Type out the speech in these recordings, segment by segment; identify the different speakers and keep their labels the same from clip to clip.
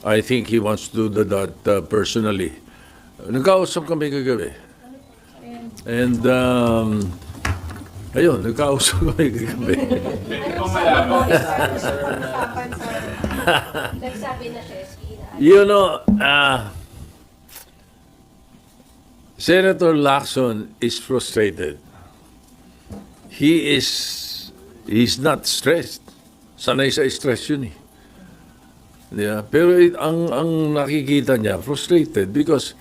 Speaker 1: I think he wants to do that personally. Nagkausap kami kagabi. And, ayun, nagkausap kami kagabi. You know, Senator Lacson is frustrated. He's not stressed. Sanay sa stress yun eh. Yeah. Pero ang nakikita niya, frustrated because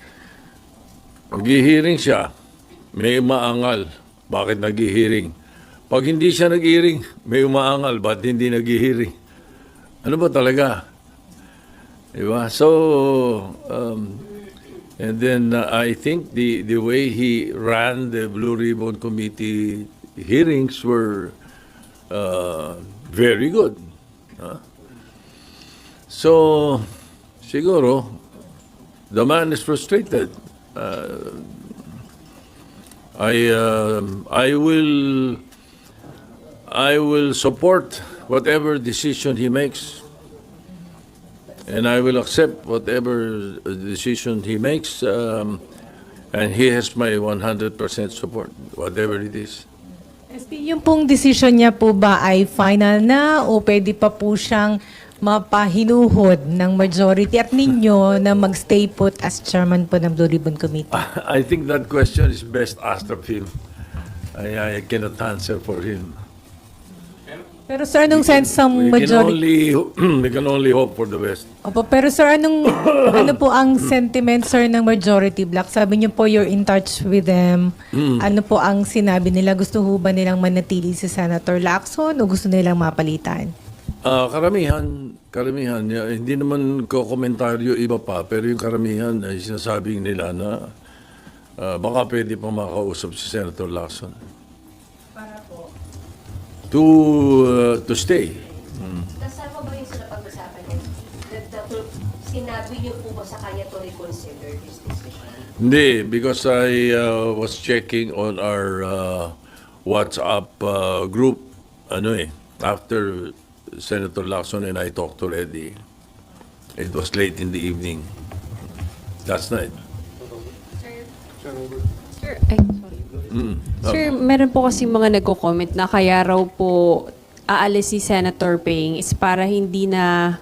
Speaker 1: nag-hearing siya, may umaangal. Bakit nag-hearing? Pag hindi siya nag-hearing, may umaangal. Bakit hindi nag-hearing? Ano ba talaga? Diba? So, and then I think the way he ran the Blue Ribbon Committee hearings were very good. So, siguro, the man is frustrated. I will support whatever decision he makes, and I will accept whatever decision he makes, and he has my 100% support, whatever it is.
Speaker 2: SP, yung pong decision niya po ba ay final na o pwede pa po siyang mapahinuhod ng majority at ninyo na magstay put as chairman po ng Blue Ribbon Committee?
Speaker 1: I think that question is best asked of him. I cannot answer for him.
Speaker 2: Pero sir, anong sense ng majority?
Speaker 1: We can only hope for the best.
Speaker 2: Opo, pero sir, ano po ang sentiment, sir, ng majority bloc? Sabi niyo po you're in touch with them. Ano po ang sinabi nila? Gusto ho ba nilang manatili si Senator Lacson o gusto nilang mapalitan? Karamihan. Hindi naman ko komentaryo iba pa, pero yung karamihan ay sinasabing nila na baka pwede pa makausap si Senator Lacson. Para po?
Speaker 1: To stay.
Speaker 3: Kasama ba yung sila pag-usapan niya? Sinabi niyo po ba sa kanya to reconsider this decision?
Speaker 1: Hindi, because I was checking on our WhatsApp group, after Senator Lacson and I talked already. It was late in the evening last night.
Speaker 4: Sir, Sir, meron po kasi mga nagko-comment na kaya raw po aalis si Senator Ping is para hindi na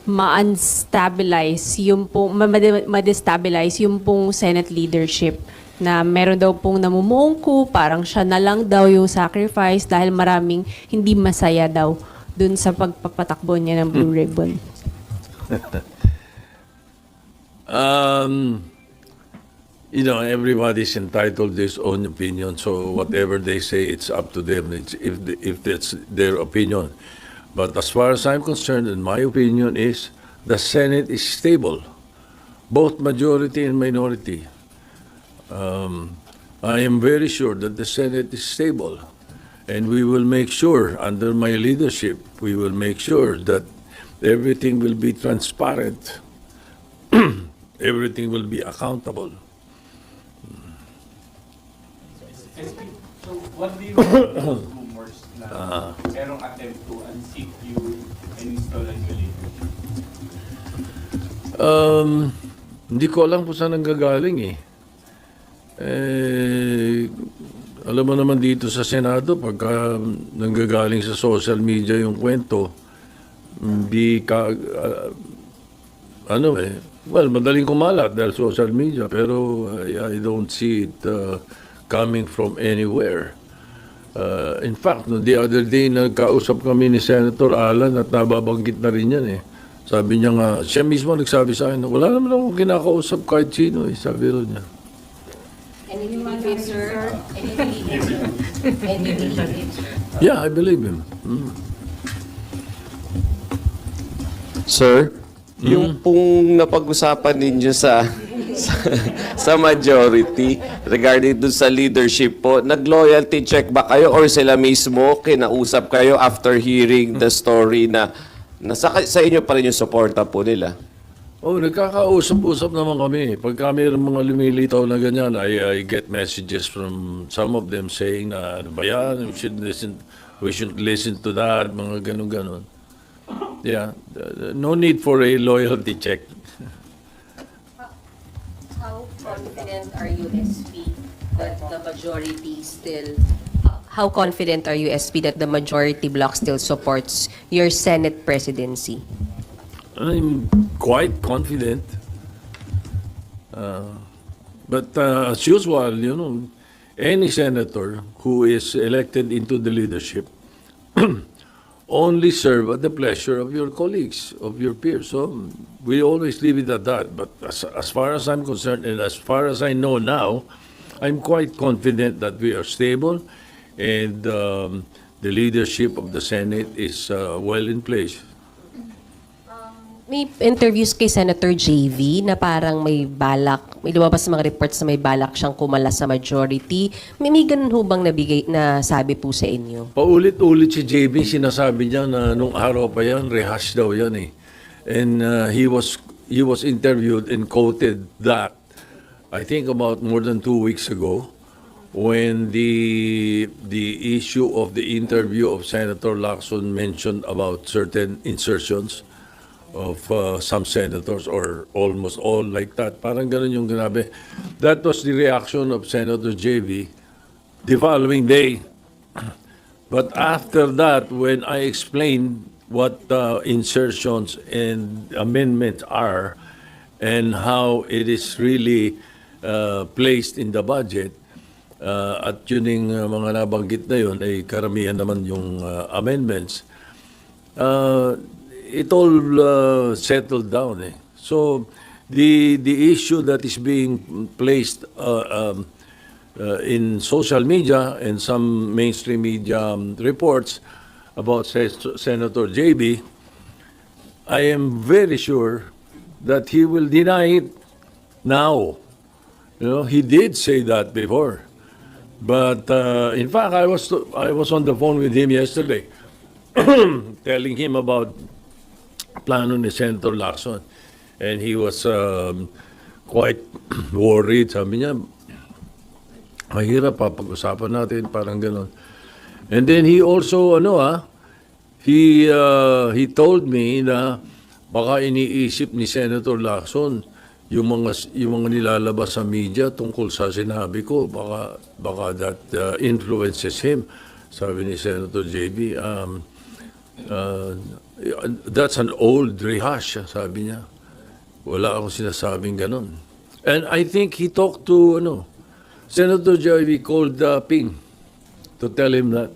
Speaker 4: ma-unstabilize yung pong, ma-destabilize yung pong Senate leadership na meron daw pong namumungko, parang siya na lang daw yung sacrifice dahil maraming hindi masaya daw dun sa pagpapatakbo niya ng Blue Ribbon.
Speaker 1: Everybody's entitled to his own opinion, so whatever they say, it's up to them if that's their opinion. But as far as I'm concerned, and my opinion is, the Senate is stable, both majority and minority. I am very sure that the Senate is stable, and we will make sure, under my leadership, we will make sure that everything will be transparent, everything will be accountable.
Speaker 5: So, what do you mean by rumors na merong attempt to unseat you and install a new leader?
Speaker 1: Hindi ko alam kung saan nanggagaling eh. Alam mo naman dito sa Senado, pagka nanggagaling sa social media yung kwento, hindi ka, madaling kumalat dahil social media, pero I don't see it coming from anywhere. In fact, the other day, nagkausap kami ni Senator Alan at nababanggit na rin yan eh. Sabi niya nga, siya mismo nagsabi sa akin, wala naman akong kinakausap kahit sino eh, sabi rin niya.
Speaker 3: And you believe it, sir? And you believe it, sir?
Speaker 1: Yeah, I believe him.
Speaker 6: Sir, yung pong napag-usapan ninyo sa majority regarding dun sa leadership po, nag-loyalty check ba kayo or sila mismo kinausap kayo after hearing the story na sa inyo pa rin yung suporta po nila?
Speaker 1: Nagkakausap-usap naman kami. Pagka mayroong mga lumilitaw na ganyan, I get messages from some of them saying na, ano ba yan, we should listen to that, mga ganun-ganun. Yeah, no need for a loyalty check.
Speaker 3: How confident are you, SP, that the majority still... How confident are you, SP, that the majority bloc still supports your Senate presidency?
Speaker 1: I'm quite confident. But as usual, any senator who is elected into the leadership only serve at the pleasure of your colleagues, of your peers. So we always leave it at that. But as far as I'm concerned, and as far as I know now, I'm quite confident that we are stable, and the leadership of the Senate is well in place.
Speaker 3: May interviews kay Senator JV na parang may lumabas sa mga reports na may balak siyang kumalas sa majority. May ganun ho bang na sabi po sa inyo?
Speaker 1: Paulit-ulit si JB, sinasabi niya na nung araw pa yan, rehash daw yan eh. And he was interviewed and quoted that, I think about more than 2 weeks ago, when the issue of the interview of Senator Lacson mentioned about certain insertions of some senators, or almost all like that. Parang ganun yung grabe. That was the reaction of Senator JV the following day. But after that, when I explained what insertions and amendments are and how it is really placed in the budget, at yun yung mga nabanggit na yun, ay karamihan naman yung amendments, it all settled down. So the issue that is being placed in social media and some mainstream media reports about Senator JB, I am very sure that he will deny it now. He did say that before. But in fact, I was on the phone with him yesterday, telling him about plano ni Senator Lacson, and he was quite worried. Sabi niya, mahirap pag-usapan natin, parang gano'n. And then he also, he told me na baka iniisip ni Senator Lacson yung mga nilalabas sa media tungkol sa sinabi ko, baka that influences him. Sabi ni Senator JB, that's an old rehash, sabi niya. Wala akong sinasabing ganun. And I think he talked to, Senator JB called Ping to tell him that.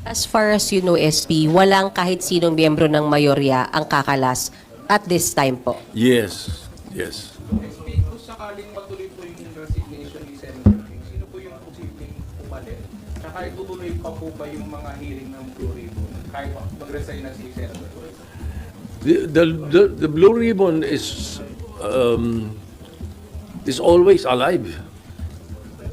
Speaker 3: As far as you know, SP, walang kahit sinong miyembro ng mayorya ang kakalas at this time po?
Speaker 1: Yes.
Speaker 5: SP, kung sakaling matuloy po yung resignation ni Senator King, sino po yung posibleng umalit? Tsaka itutuloy pa po ba yung mga hearing ng Blue Ribbon kahit mag-resign na si Senator King?
Speaker 1: The Blue Ribbon is always alive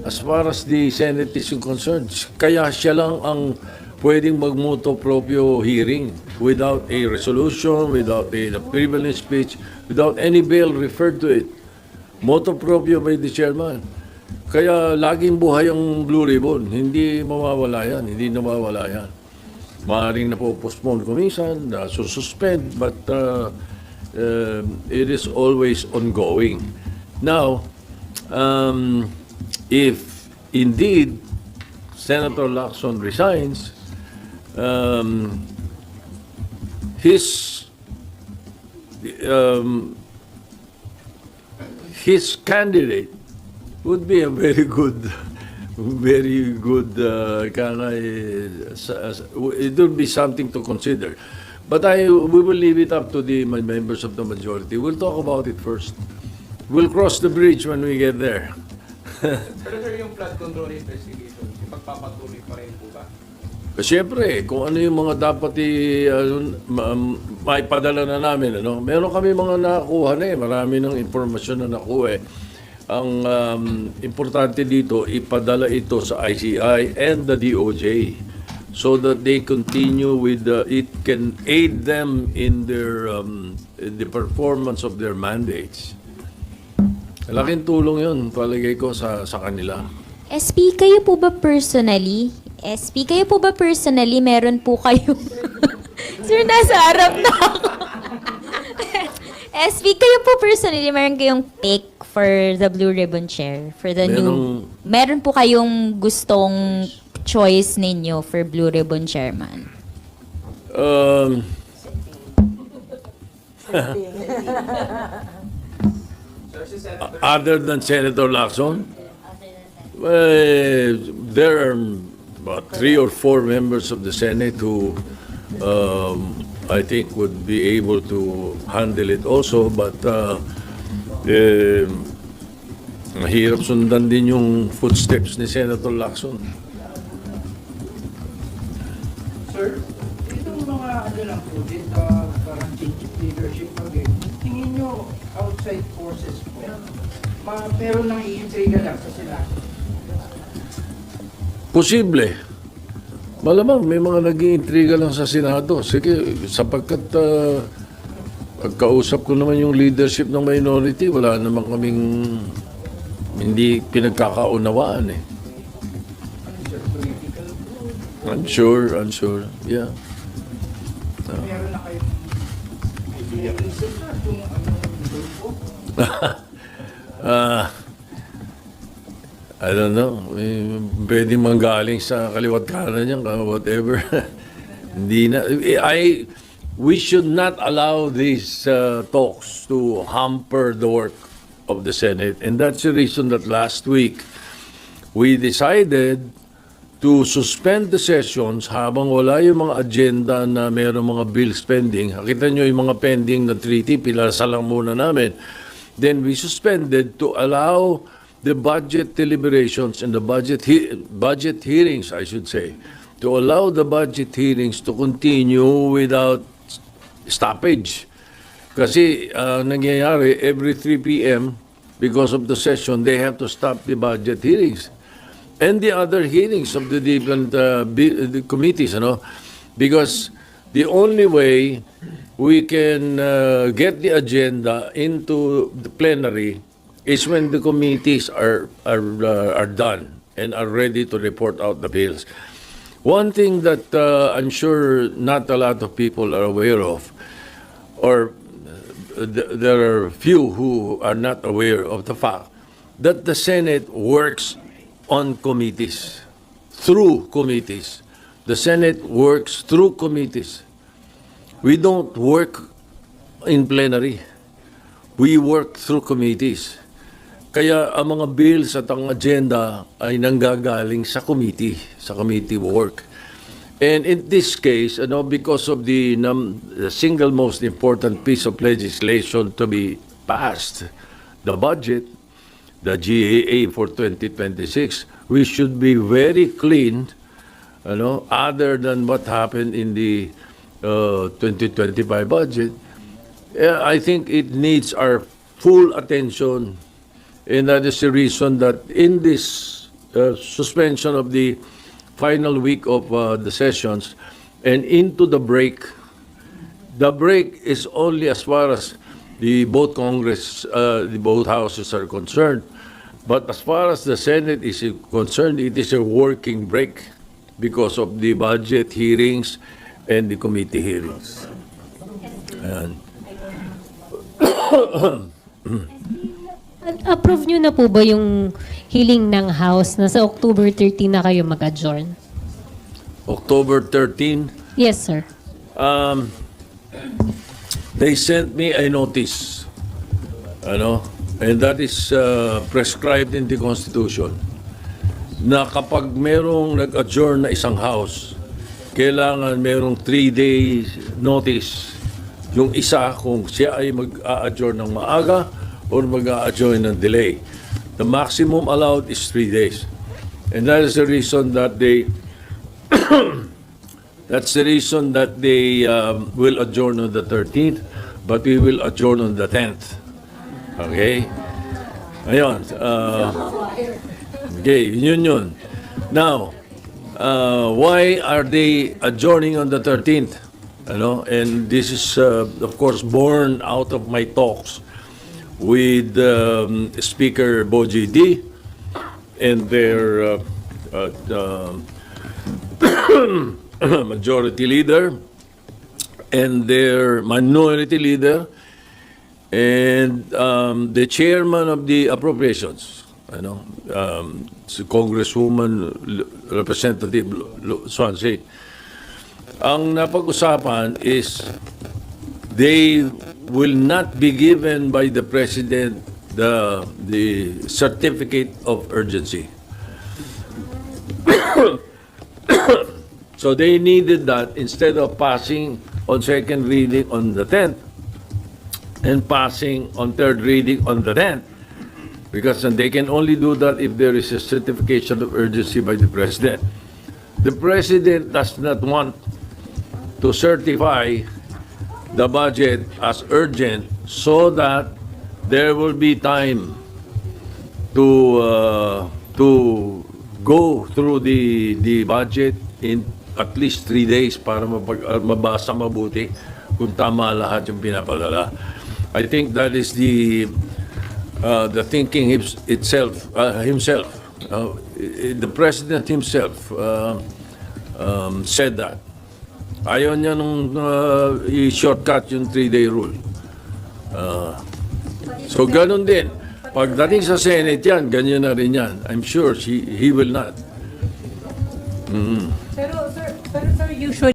Speaker 1: as far as the Senate is concerned. Kaya siya lang ang pwedeng mag-motu proprio hearing without a resolution, without a privilege speech, without any bill referred to it. Motu proprio by the chairman. Kaya laging buhay ang Blue Ribbon. Hindi mawawala yan. Hindi nawawala yan. Maaaring na-postpone kuminsan, na-suspend, but it is always ongoing. Now, if indeed Senator Lacson resigns, his candidate would be a very good it would be something to consider. But we will leave it up to the members of the majority. We'll talk about it first. We'll cross the bridge when we get there.
Speaker 5: Pero sir, yung flood control investigation, ipagpapatuloy pa rin po ba?
Speaker 1: Siyempre, kung ano yung mga dapat maipadala na namin. Meron kami mga nakuha na marami ng impormasyon na nakuha Ang importante dito, ipadala ito sa ICI and the DOJ so that they continue with it can aid them in their the performance of their mandates. Laking tulong yun, palagay ko, sa kanila.
Speaker 7: SP, kayo po ba personally, meron po kayong Sir, nasa harap na ako. SB, kayo po personally, meron kayong pick for the Blue Ribbon Chair? For the new... Meron po kayong gustong choice ninyo for Blue Ribbon Chairman?
Speaker 1: Other than Senator Lacson, there are about 3 or 4 members of the Senate who I think would be able to handle it also, but mahirap sundan din yung footsteps ni Senator Lacson.
Speaker 8: Sir, itong mga ano lang po, dito parang change of leadership again, tingin nyo outside forces po, meron nang i-intriga lang sa Senado?
Speaker 1: Posible. Malamang may mga nag-iintriga lang sa Senado. Sige, sapagkat pagkausap ko naman yung leadership ng minority, wala naman kaming hindi pinagkakaunawaan eh. I'm sure. Yeah.
Speaker 8: Meron na kayo idea reason na kung anong grupo?
Speaker 1: I don't know. Pwede manggaling sa kaliwat kanan niya, whatever. Hindi na. We should not allow these talks to hamper the work of the Senate. And that's the reason that last week we decided to suspend the sessions habang wala yung mga agenda na mayroong mga bills pending. Kita nyo yung mga pending na treaty, pilasa lang muna namin. Then we suspended to allow the budget deliberations and the budget hearings, I should say, to allow the budget hearings to continue without stoppage. Kasi nangyayari, every 3 p.m., because of the session, they have to stop the budget hearings. And the other hearings of the different the committees, because the only way we can get the agenda into the plenary is when the committees are done and are ready to report out the bills. One thing that I'm sure not a lot of people are aware of, or there are few who are not aware of the fact that the Senate works on committees, through committees. The Senate works through committees. We don't work in plenary. We work through committees. Kaya ang mga bills at ang agenda ay nanggagaling sa committee work. And in this case, because of the single most important piece of legislation to be passed, the budget, the GAA for 2026, we should be very clean, other than what happened in the 2025 budget. I think it needs our full attention. And that is the reason that in this suspension of the final week of the sessions and into the break is only as far as both houses are concerned. But as far as the Senate is concerned, it is a working break because of the budget hearings and the committee hearings. Ayan.
Speaker 9: Approve nyo na po ba yung hiling ng House na sa October 13 na kayo mag-adjourn?
Speaker 1: October 13,
Speaker 9: Yes, sir.
Speaker 1: they sent me a notice, and that is prescribed in the Constitution, na kapag merong nag-adjourn na isang House, kailangan merong 3 days notice yung isa kung siya ay mag-a-adjourn ng maaga or mag-a-adjourn ng delay. The maximum allowed is 3 days. And that is the reason that they will adjourn on the 13th, but we will adjourn on the 10th. Okay? Ayun. Okay, yun. Now, why are they adjourning on the 13th? And this is, of course, born out of my talks with Speaker Boji D and their Majority Leader and their minority leader and the chairman of the appropriations, si Congresswoman Representative Swansea. Ang napag-usapan is they will not be given by the President the certificate of urgency. So they needed that instead of passing on second reading on the 10th and passing on third reading on the 10th. Because they can only do that if there is a certification of urgency by the President. The President does not want to certify the budget as urgent so that there will be time to go through the budget in at least 3 days para mabasa mabuti kung tama lahat yung pinapadala. I think that is the thinking himself. The President himself said that. Ayaw niya nung i-shortcut yung 3-day rule. So ganun din. Pagdating sa Senate yan, ganyan na rin yan. I'm sure he will not.
Speaker 2: Pero sir, usually